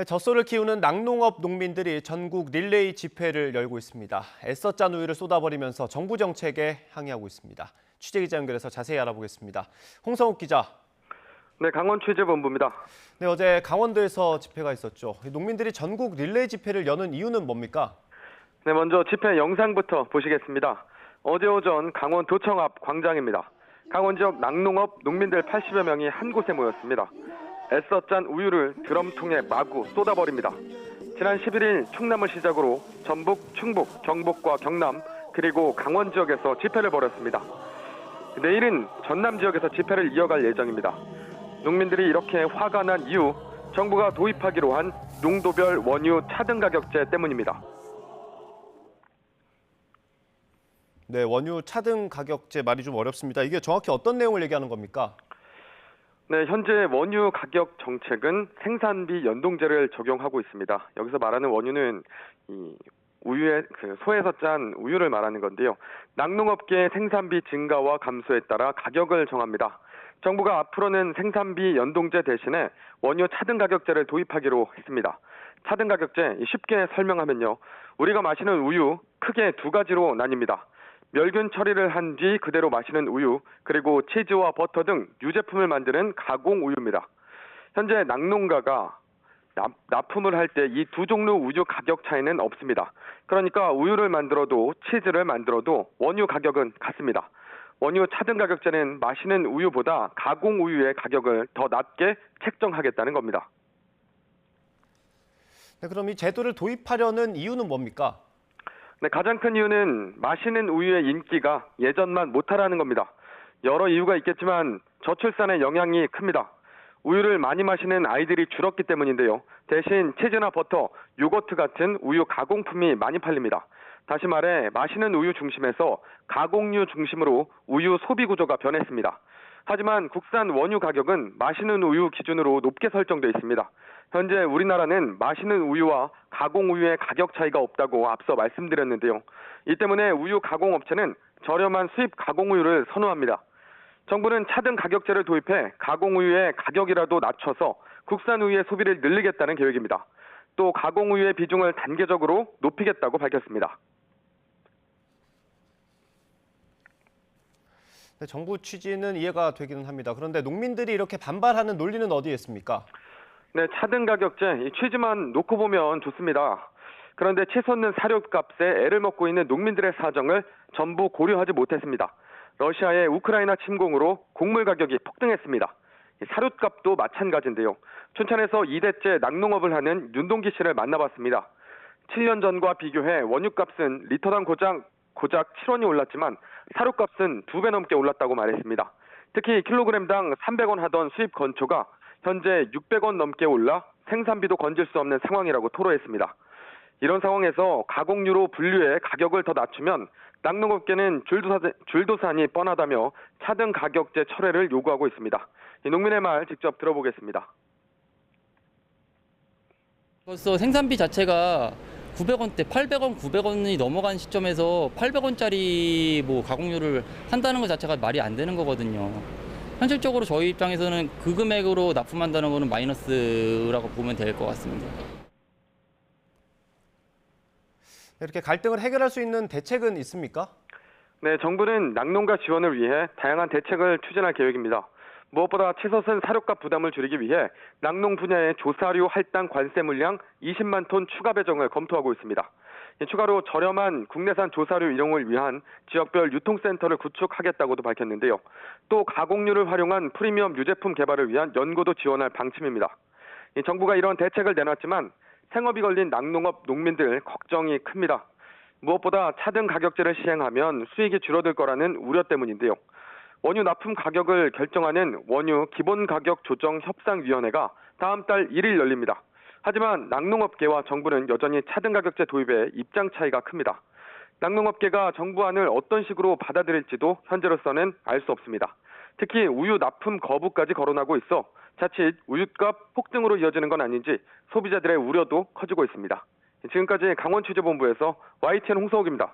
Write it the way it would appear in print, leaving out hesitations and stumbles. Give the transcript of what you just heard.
젖소를 키우는 낙농업 농민들이 전국 릴레이 집회를 열고 있습니다. 애써 짠 우유를 쏟아버리면서 정부 정책에 항의하고 있습니다. 취재기자 연결해서 자세히 알아보겠습니다. 홍성욱 기자. 네, 강원 취재본부입니다. 네, 어제 강원도에서 집회가 있었죠. 농민들이 전국 릴레이 집회를 여는 이유는 뭡니까? 네, 먼저 집회 영상부터 보시겠습니다. 어제 오전 강원 도청 앞 광장입니다. 강원 지역 낙농업 농민들 80여 명이 한 곳에 모였습니다. 애써 짠 우유를 드럼통에 마구 쏟아버립니다. 지난 11일 충남을 시작으로 전북, 충북, 경북과 경남 그리고 강원 지역에서 집회를 벌였습니다. 내일은 전남 지역에서 집회를 이어갈 예정입니다. 농민들이 이렇게 화가 난 이유, 정부가 도입하기로 한 농도별 원유 차등 가격제 때문입니다. 네, 원유 차등 가격제 말이 좀 어렵습니다. 이게 정확히 어떤 내용을 얘기하는 겁니까? 네, 현재 원유 가격 정책은 생산비 연동제를 적용하고 있습니다. 여기서 말하는 원유는 이 우유의 소에서 짠 우유를 말하는 건데요. 낙농업계의 생산비 증가와 감소에 따라 가격을 정합니다. 정부가 앞으로는 생산비 연동제 대신에 원유 차등 가격제를 도입하기로 했습니다. 차등 가격제 쉽게 설명하면요. 우리가 마시는 우유 크게 두 가지로 나뉩니다. 멸균 처리를 한 뒤 그대로 마시는 우유, 그리고 치즈와 버터 등 유제품을 만드는 가공 우유입니다. 현재 낙농가가 납품을 할 때 이 두 종류 우유 가격 차이는 없습니다. 그러니까 우유를 만들어도 치즈를 만들어도 원유 가격은 같습니다. 원유 차등 가격제는 마시는 우유보다 가공 우유의 가격을 더 낮게 책정하겠다는 겁니다. 네, 그럼 이 제도를 도입하려는 이유는 뭡니까? 네, 가장 큰 이유는 마시는 우유의 인기가 예전만 못하라는 겁니다. 여러 이유가 있겠지만 저출산의 영향이 큽니다. 우유를 많이 마시는 아이들이 줄었기 때문인데요. 대신 치즈나 버터, 요거트 같은 우유 가공품이 많이 팔립니다. 다시 말해 마시는 우유 중심에서 가공류 중심으로 우유 소비 구조가 변했습니다. 하지만 국산 원유 가격은 마시는 우유 기준으로 높게 설정돼 있습니다. 현재 우리나라는 마시는 우유와 가공 우유의 가격 차이가 없다고 앞서 말씀드렸는데요. 이 때문에 우유 가공업체는 저렴한 수입 가공 우유를 선호합니다. 정부는 차등 가격제를 도입해 가공 우유의 가격이라도 낮춰서 국산 우유의 소비를 늘리겠다는 계획입니다. 또 가공 우유의 비중을 단계적으로 높이겠다고 밝혔습니다. 네, 정부 취지는 이해가 되기는 합니다. 그런데 농민들이 이렇게 반발하는 논리는 어디에 있습니까? 네, 차등 가격제 이 취지만 놓고 보면 좋습니다. 그런데 치솟는 사료값에 애를 먹고 있는 농민들의 사정을 전부 고려하지 못했습니다. 러시아의 우크라이나 침공으로 곡물 가격이 폭등했습니다. 사료값도 마찬가지인데요. 춘천에서 2대째 낙농업을 하는 윤동기 씨를 만나봤습니다. 7년 전과 비교해 원유값은 리터당 고작 7원이 올랐지만 사료값은 2배 넘게 올랐다고 말했습니다. 특히 킬로그램당 300원 하던 수입 건초가 현재 600원 넘게 올라 생산비도 건질 수 없는 상황이라고 토로했습니다. 이런 상황에서 가공유로 분류해 가격을 더 낮추면 낙농업계는 줄도산이 뻔하다며 차등 가격제 철회를 요구하고 있습니다. 농민의 말 직접 들어보겠습니다. 벌써 생산비 자체가 900원대, 800원, 900원이 넘어간 시점에서 800원짜리 가공유를 한다는 것 자체가 말이 안 되는 거거든요. 현실적으로 저희 입장에서는 그 금액으로 납품한다는 거는 마이너스라고 보면 될 것 같습니다. 이렇게 갈등을 해결할 수 있는 대책은 있습니까? 네, 정부는 낙농가 지원을 위해 다양한 대책을 추진할 계획입니다. 무엇보다 치솟은 사료값 부담을 줄이기 위해 낙농 분야의 조사료 할당 관세 물량 20만 톤 추가 배정을 검토하고 있습니다. 추가로 저렴한 국내산 조사료 이용을 위한 지역별 유통센터를 구축하겠다고도 밝혔는데요. 또 가공류를 활용한 프리미엄 유제품 개발을 위한 연구도 지원할 방침입니다. 정부가 이런 대책을 내놨지만 생업이 걸린 낙농업 농민들 걱정이 큽니다. 무엇보다 차등 가격제를 시행하면 수익이 줄어들 거라는 우려 때문인데요. 원유 납품 가격을 결정하는 원유 기본가격조정협상위원회가 다음 달 1일 열립니다. 하지만 낙농업계와 정부는 여전히 차등 가격제 도입에 입장 차이가 큽니다. 낙농업계가 정부안을 어떤 식으로 받아들일지도 현재로서는 알 수 없습니다. 특히 우유 납품 거부까지 거론하고 있어 자칫 우유값 폭등으로 이어지는 건 아닌지 소비자들의 우려도 커지고 있습니다. 지금까지 강원 취재본부에서 YTN 홍성욱입니다.